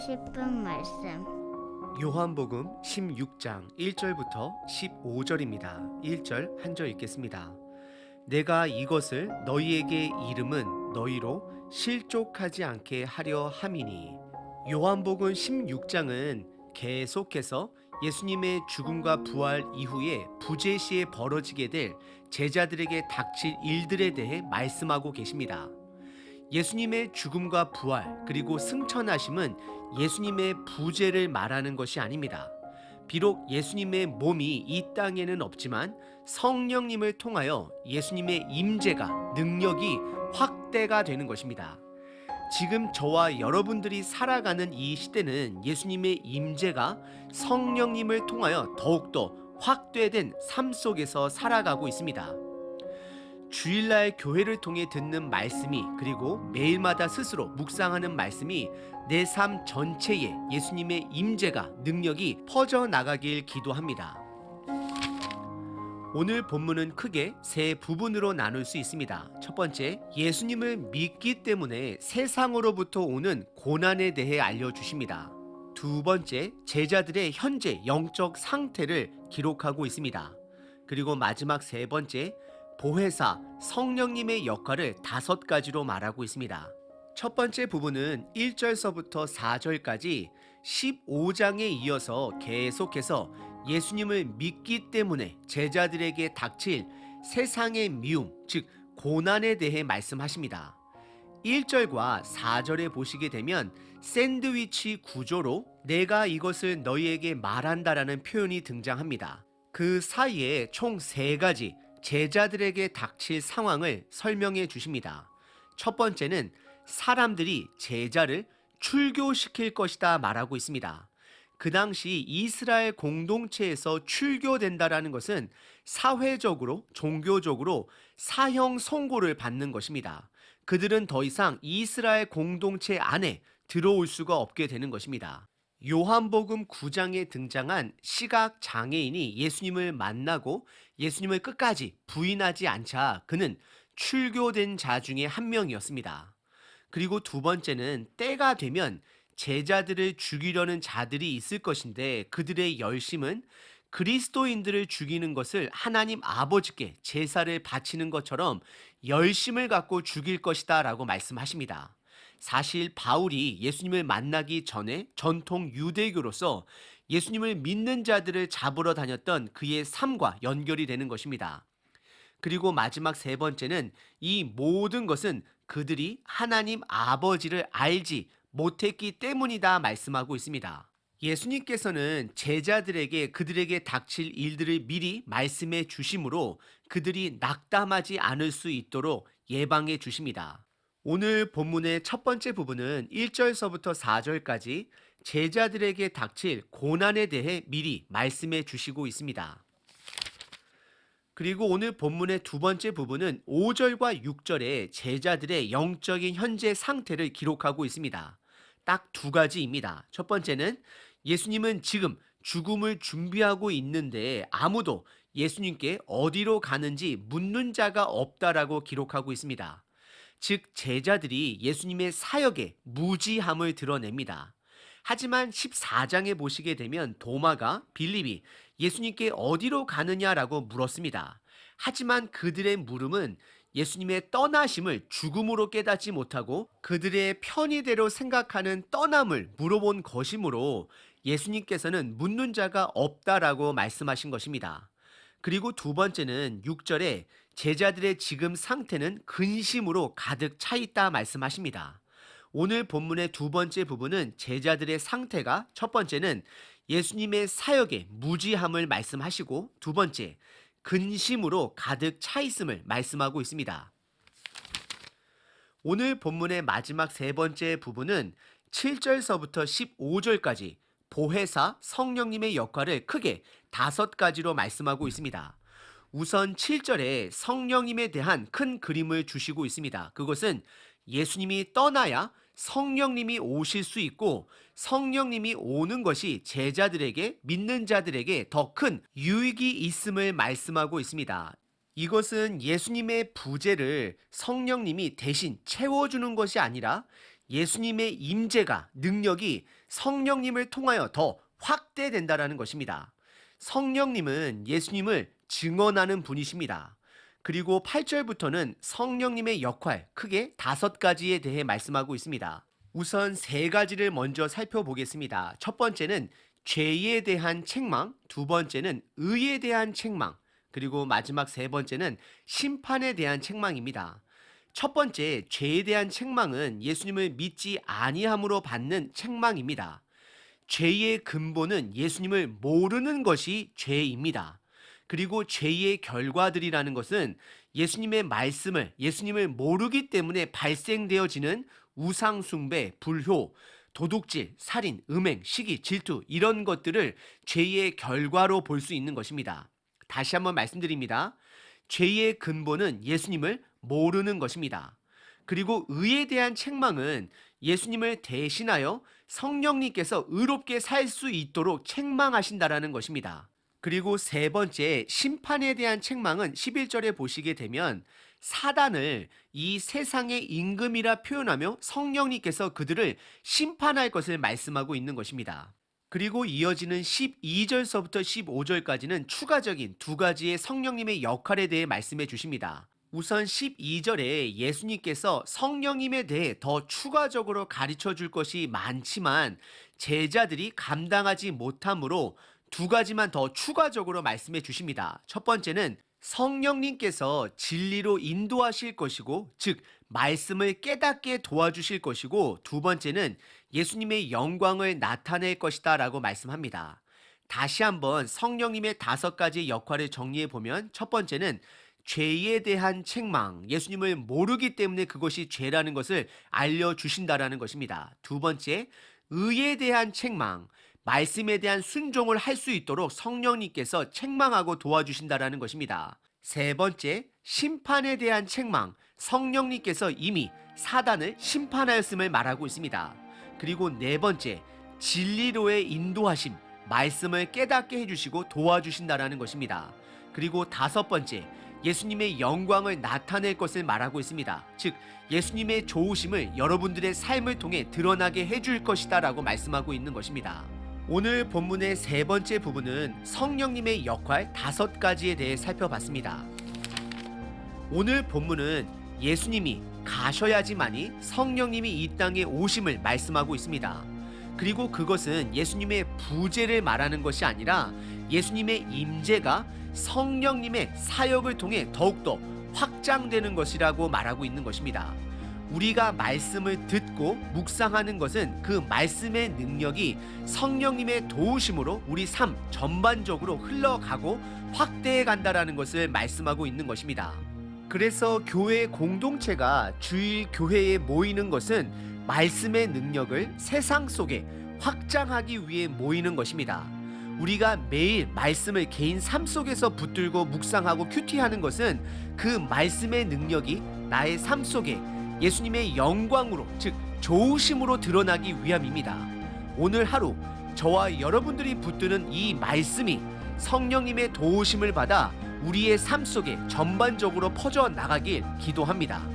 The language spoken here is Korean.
싶은 말씀. 요한복음 16장 1절부터 15절입니다. 1절 한 절 읽겠습니다. 내가 이것을 너희에게 이름은 너희로 실족하지 않게 하려 함이니. 요한복음 16장은 계속해서 예수님의 죽음과 부활 이후에 부재시에 벌어지게 될 제자들에게 닥칠 일들에 대해 말씀하고 계십니다. 예수님의 죽음과 부활 그리고 승천하심은 예수님의 부재를 말하는 것이 아닙니다. 비록 예수님의 몸이 이 땅에는 없지만 성령님을 통하여 예수님의 임재가 능력이 확대가 되는 것입니다. 지금 저와 여러분들이 살아가는 이 시대는 예수님의 임재가 성령님을 통하여 더욱더 확대된 삶 속에서 살아가고 있습니다. 주일날 교회를 통해 듣는 말씀이 그리고 매일마다 스스로 묵상하는 말씀이 내 삶 전체에 예수님의 임재가 능력이 퍼져나가길 기도합니다. 오늘 본문은 크게 세 부분으로 나눌 수 있습니다. 첫 번째, 예수님을 믿기 때문에 세상으로부터 오는 고난에 대해 알려주십니다. 두 번째, 제자들의 현재 영적 상태를 기록하고 있습니다. 그리고 마지막 세 번째, 보혜사 성령님의 역할을 5가지로 말하고 있습니다. 첫 번째 부분은 1절서부터 4절까지 15장에 이어서 계속해서 예수님을 믿기 때문에 제자들에게 닥칠 세상의 미움, 즉 고난에 대해 말씀하십니다. 1절과 4절에 보시게 되면 샌드위치 구조로 내가 이것을 너희에게 말한다라는 표현이 등장합니다. 그 사이에 총 3가지 제자들에게 닥칠 상황을 설명해 주십니다. 첫 번째는 사람들이 제자를 출교시킬 것이다 말하고 있습니다. 그 당시 이스라엘 공동체에서 출교된다라는 것은 사회적으로, 종교적으로 사형 선고를 받는 것입니다. 그들은 더 이상 이스라엘 공동체 안에 들어올 수가 없게 되는 것입니다. 요한복음 9장에 등장한 시각 장애인이 예수님을 만나고 예수님을 끝까지 부인하지 않자 그는 출교된 자 중에 한 명이었습니다. 그리고 두 번째는 때가 되면 제자들을 죽이려는 자들이 있을 것인데 그들의 열심은 그리스도인들을 죽이는 것을 하나님 아버지께 제사를 바치는 것처럼 열심을 갖고 죽일 것이다 라고 말씀하십니다. 사실 바울이 예수님을 만나기 전에 전통 유대교로서 예수님을 믿는 자들을 잡으러 다녔던 그의 삶과 연결이 되는 것입니다. 그리고 마지막 세 번째는 이 모든 것은 그들이 하나님 아버지를 알지 못했기 때문이다 말씀하고 있습니다. 예수님께서는 제자들에게 그들에게 닥칠 일들을 미리 말씀해 주심으로 그들이 낙담하지 않을 수 있도록 예방해 주십니다. 오늘 본문의 첫 번째 부분은 1절서부터 4절까지 제자들에게 닥칠 고난에 대해 미리 말씀해 주시고 있습니다. 그리고 오늘 본문의 두 번째 부분은 5절과 6절에 제자들의 영적인 현재 상태를 기록하고 있습니다. 딱 2가지입니다. 첫 번째는 예수님은 지금 죽음을 준비하고 있는데 아무도 예수님께 어디로 가는지 묻는 자가 없다라고 기록하고 있습니다. 즉 제자들이 예수님의 사역에 무지함을 드러냅니다. 하지만 14장에 보시게 되면 도마가 빌립이 예수님께 어디로 가느냐라고 물었습니다. 하지만 그들의 물음은 예수님의 떠나심을 죽음으로 깨닫지 못하고 그들의 편의대로 생각하는 떠남을 물어본 것이므로 예수님께서는 묻는 자가 없다라고 말씀하신 것입니다. 그리고 두 번째는 6절에 제자들의 지금 상태는 근심으로 가득 차 있다 말씀하십니다. 오늘 본문의 두 번째 부분은 제자들의 상태가 첫 번째는 예수님의 사역의 무지함을 말씀하시고 두 번째 근심으로 가득 차 있음을 말씀하고 있습니다. 오늘 본문의 마지막 세 번째 부분은 7절서부터 15절까지 보혜사 성령님의 역할을 크게 5가지로 말씀하고 있습니다. 우선 7절에 성령님에 대한 큰 그림을 주시고 있습니다. 그것은 예수님이 떠나야 성령님이 오실 수 있고 성령님이 오는 것이 제자들에게 믿는 자들에게 더 큰 유익이 있음을 말씀하고 있습니다. 이것은 예수님의 부재를 성령님이 대신 채워주는 것이 아니라 예수님의 임재가 능력이 성령님을 통하여 더 확대된다라는 것입니다. 성령님은 예수님을 증언하는 분이십니다. 그리고 8절부터는 성령님의 역할 크게 5가지에 대해 말씀하고 있습니다. 우선 3가지를 먼저 살펴보겠습니다. 첫 번째는 죄에 대한 책망, 두 번째는 의에 대한 책망, 그리고 마지막 3번째는 심판에 대한 책망입니다. 첫 번째, 죄에 대한 책망은 예수님을 믿지 아니함으로 받는 책망입니다. 죄의 근본은 예수님을 모르는 것이 죄입니다. 그리고 죄의 결과들이라는 것은 예수님의 말씀을, 예수님을 모르기 때문에 발생되어지는 우상숭배, 불효, 도둑질, 살인, 음행, 시기, 질투 이런 것들을 죄의 결과로 볼 수 있는 것입니다. 다시 한번 말씀드립니다. 죄의 근본은 예수님을 모르는 것입니다. 그리고 의에 대한 책망은 예수님을 대신하여 성령님께서 의롭게 살 수 있도록 책망하신다라는 것입니다. 그리고 3번째, 심판에 대한 책망은 11절에 보시게 되면 사단을 이 세상의 임금이라 표현하며 성령님께서 그들을 심판할 것을 말씀하고 있는 것입니다. 그리고 이어지는 12절서부터 15절까지는 추가적인 2가지의 성령님의 역할에 대해 말씀해 주십니다. 우선 12절에 예수님께서 성령님에 대해 더 추가적으로 가르쳐 줄 것이 많지만 제자들이 감당하지 못하므로 2가지만 더 추가적으로 말씀해 주십니다. 첫 번째는 성령님께서 진리로 인도하실 것이고, 즉 말씀을 깨닫게 도와주실 것이고, 두 번째는 예수님의 영광을 나타낼 것이다 라고 말씀합니다. 다시 한번 성령님의 5가지 역할을 정리해 보면, 첫 번째는 죄에 대한 책망, 예수님을 모르기 때문에 그것이 죄라는 것을 알려주신다라는 것입니다. 두 번째, 의에 대한 책망, 말씀에 대한 순종을 할 수 있도록 성령님께서 책망하고 도와주신다라는 것입니다. 3번째, 심판에 대한 책망, 성령님께서 이미 사단을 심판하였음을 말하고 있습니다. 그리고 4번째, 진리로의 인도하심, 말씀을 깨닫게 해주시고 도와주신다라는 것입니다. 그리고 5번째, 예수님의 영광을 나타낼 것을 말하고 있습니다. 즉 예수님의 좋으심을 여러분들의 삶을 통해 드러나게 해줄 것이다 라고 말씀하고 있는 것입니다. 오늘 본문의 3번째 부분은 성령님의 역할 5가지에 대해 살펴봤습니다. 오늘 본문은 예수님이 가셔야지만이 성령님이 이 땅에 오심을 말씀하고 있습니다. 그리고 그것은 예수님의 부재를 말하는 것이 아니라 예수님의 임재가 성령님의 사역을 통해 더욱더 확장되는 것이라고 말하고 있는 것입니다. 우리가 말씀을 듣고 묵상하는 것은 그 말씀의 능력이 성령님의 도우심으로 우리 삶 전반적으로 흘러가고 확대해 간다라는 것을 말씀하고 있는 것입니다. 그래서 교회 공동체가 주일 교회에 모이는 것은 말씀의 능력을 세상 속에 확장하기 위해 모이는 것입니다. 우리가 매일 말씀을 개인 삶 속에서 붙들고 묵상하고 큐티하는 것은 그 말씀의 능력이 나의 삶 속에 예수님의 영광으로, 즉 좋으심으로 드러나기 위함입니다. 오늘 하루 저와 여러분들이 붙드는 이 말씀이 성령님의 도우심을 받아 우리의 삶 속에 전반적으로 퍼져 나가길 기도합니다.